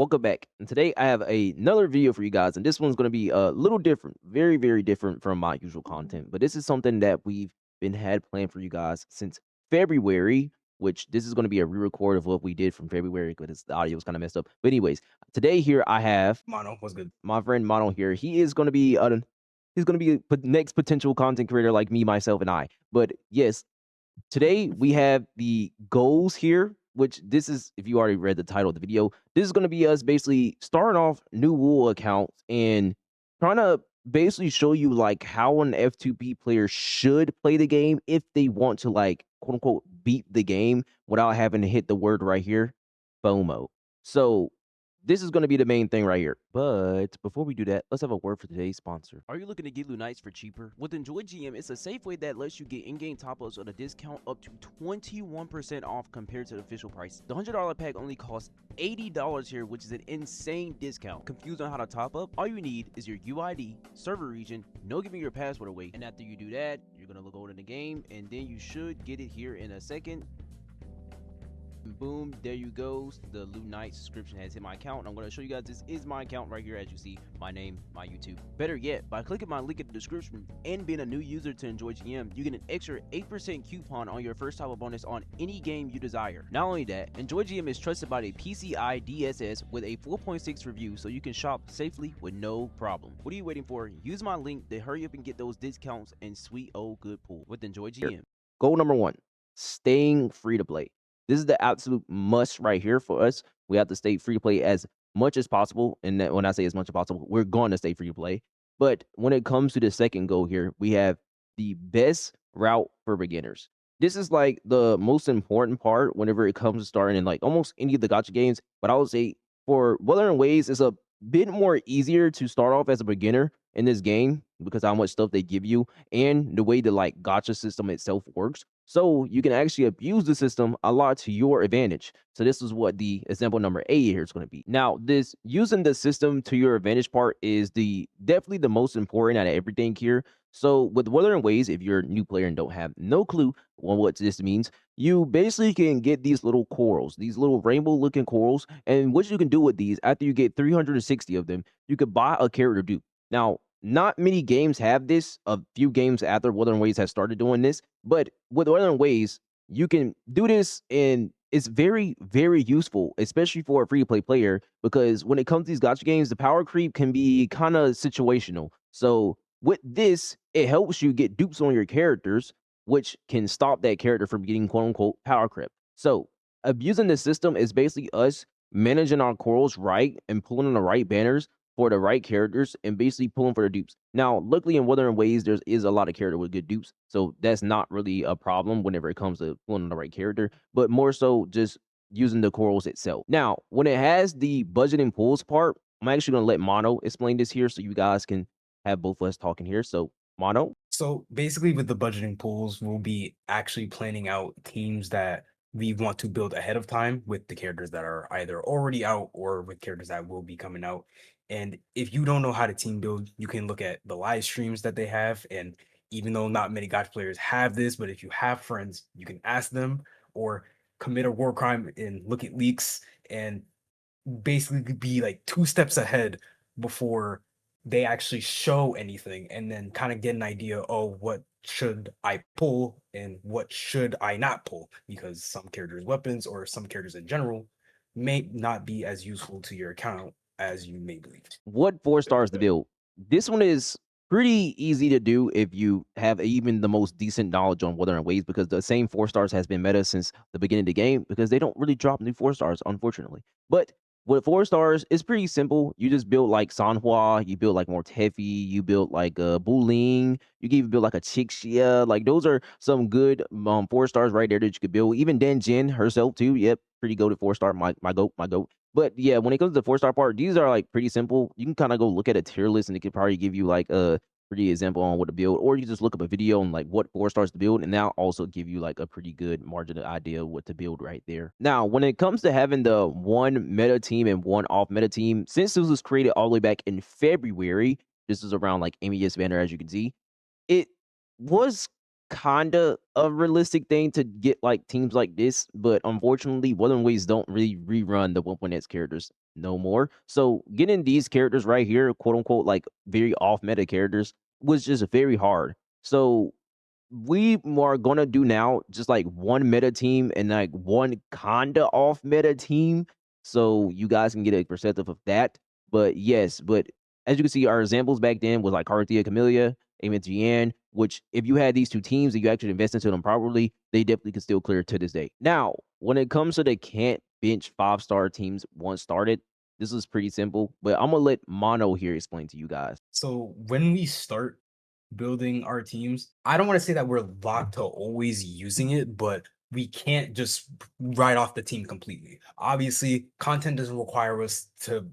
Welcome back. And today I have another video for you guys, and this one's going to be a little different, very, very different from my usual content. But this is something that we've had planned for you guys since February, which this is going to be a re-record of what we did from February because the audio was kind of messed up. But anyways, today here I have Mono was good. my friend Mono here. He is going to be he's going to be a next potential content creator like me, myself, and I. But yes, today we have the goals here, which this is, if you already read the title of the video, this is going to be us basically starting off new wool accounts and trying to basically show you like how an F2P player should play the game if they want to like quote unquote beat the game without having to hit the word right here, FOMO. So this is going to be the main thing right here. But before we do that, let's have a word for today's sponsor. Are you looking to get Lynae for cheaper? With Enjoy GM, it's a safe way that lets you get in-game top-ups at a discount up to 21% off compared to the official price. The $100 pack only costs $80 here, which is an insane discount. Confused on how to top up? All you need is your UID, server region, no giving your password away. And after you do that, you're going to look over in the game, and then you should get it here in a second. Boom, there you go. The Lynae subscription has hit my account. I'm going to show you guys this is my account right here. As you see, my name, my YouTube. Better yet, by clicking my link in the description and being a new user to Enjoy GM, you get an extra 8% coupon on your first top bonus on any game you desire. Not only that, Enjoy GM is trusted by the PCI DSS with a 4.6 review, so you can shop safely with no problem. What are you waiting for? Use my link to hurry up and get those discounts and sweet old good pool with Enjoy GM. Goal number one, staying free to play. This is the absolute must right here for us. We have to stay free to play as much as possible. And when I say as much as possible, we're going to stay free to play. But when it comes to the second goal here, we have the best route for beginners. This is like the most important part whenever it comes to starting in like almost any of the gacha games. But I would say for Wuthering Waves, it's a bit more easier to start off as a beginner in this game because how much stuff they give you and the way the like gacha system itself works. So you can actually abuse the system a lot to your advantage. So this is what the example number 8 here is going to be. Now, this using the system to your advantage part is definitely the most important out of everything here. So with Wuthering Waves, if you're a new player and don't have no clue on what this means, you basically can get these little corals, these little rainbow looking corals. And what you can do with these after you get 360 of them, you could buy a character dupe. Now, not many games have this. A few games after Wuthering Waves has started doing this, but with Wuthering Waves, you can do this, and it's very, very useful, especially for a free-to-play player, because when it comes to these gacha games, the power creep can be kind of situational. So with this, it helps you get dupes on your characters, which can stop that character from getting quote-unquote power creep. So abusing the system is basically us managing our corals right and pulling on the right banners for the right characters and basically pulling for the dupes. Now, luckily in Wuthering Waves, there is a lot of character with good dupes, so that's not really a problem whenever it comes to pulling on the right character, but more so just using the corals itself. Now, when it has the budgeting pools part, I'm actually going to let Mono explain this here so you guys can have both of us talking here. So, Mono? So basically, with the budgeting pools, we'll be actually planning out teams that we want to build ahead of time with the characters that are either already out or with characters that will be coming out. And if you don't know how to team build, you can look at the live streams that they have. And even though not many gacha players have this, but if you have friends, you can ask them or commit a war crime and look at leaks and basically be like 2 steps ahead before they actually show anything, and then kind of get an idea, oh, what should I pull and what should I not pull, because some characters weapons or some characters in general may not be as useful to your account as you may believe. What 4 stars to build? This one is pretty easy to do if you have even the most decent knowledge on Wuthering Waves, because the same 4 stars has been meta since the beginning of the game because they don't really drop new 4 stars, unfortunately. But with 4 stars, it's pretty simple. You just build like Sanhua, you build like Mortefi, you build like Buling, you can even build like a Chixia. Like those are some good 4 stars right there that you could build. Even Jin herself too. Yep, pretty goated 4 star. My goat, my goat. But yeah, when it comes to the 4 star part, these are like pretty simple. You can kind of go look at a tier list and it could probably give you like a pretty example on what to build, or you just look up a video on like what 4 stars to build, and that'll also give you like a pretty good marginal idea of what to build right there. Now, when it comes to having the one meta team and one off meta team, since this was created all the way back in February, this is around like Aemeath banner, as you can see, it was kinda a realistic thing to get, like, teams like this, but unfortunately, Wuthering Waves don't really rerun the 1.x characters no more. So getting these characters right here, quote unquote, like very off meta characters, was just very hard. So we are gonna do now just like one meta team and like one kinda off meta team, so you guys can get a perspective of that. But yes, but as you can see, our examples back then was like Carthia Camellia, Aemeath, which if you had these two teams and you actually invest into them properly, they definitely could still clear to this day. Now, when it comes to the can't bench 5-star teams once started, this is pretty simple, but I'm gonna let Mono here explain to you guys. So when we start building our teams, I don't want to say that we're locked to always using it, but we can't just write off the team completely. Obviously, content doesn't require us to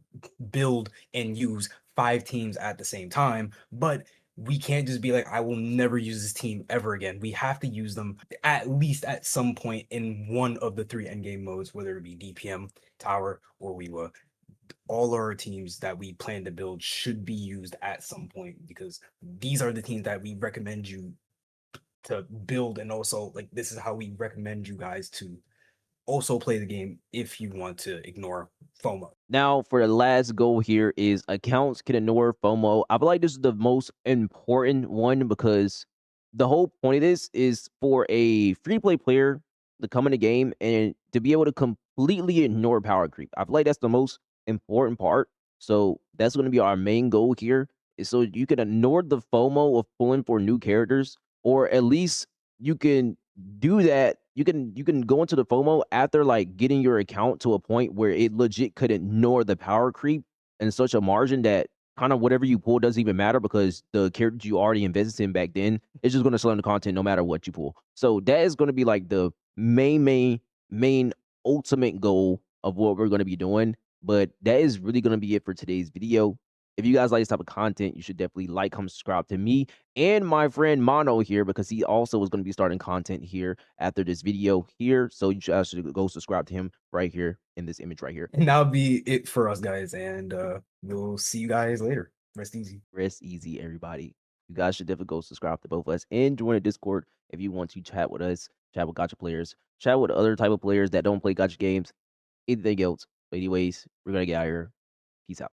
build and use 5 teams at the same time, but we can't just be like, I will never use this team ever again. We have to use them at least at some point in one of the 3 endgame modes, whether it be DPM, Tower, or WIWA. All our teams that we plan to build should be used at some point, because these are the teams that we recommend you to build, and also like this is how we recommend you guys to also play the game if you want to ignore FOMO. Now, for the last goal here is accounts can ignore FOMO. I feel like this is the most important one because the whole point of this is for a free play player to come in the game and to be able to completely ignore power creep. I feel like that's the most important part. So that's going to be our main goal here, is so you can ignore the FOMO of pulling for new characters, or at least you can do that. You can go into the FOMO after like getting your account to a point where it legit could ignore the power creep in such a margin that kind of whatever you pull doesn't even matter, because the characters you already invested in back then is just going to slam the content no matter what you pull. So that is going to be like the main ultimate goal of what we're going to be doing. But that is really going to be it for today's video. If you guys like this type of content, you should definitely like, comment, subscribe to me and my friend Mono here, because he also is going to be starting content here after this video here. So you should actually go subscribe to him right here in this image right here. And that'll be it for us, guys, and we'll see you guys later. Rest easy. Rest easy, everybody. You guys should definitely go subscribe to both of us and join the Discord if you want to chat with us, chat with gotcha players, chat with other type of players that don't play gotcha games, anything else. But anyways, we're going to get out of here. Peace out.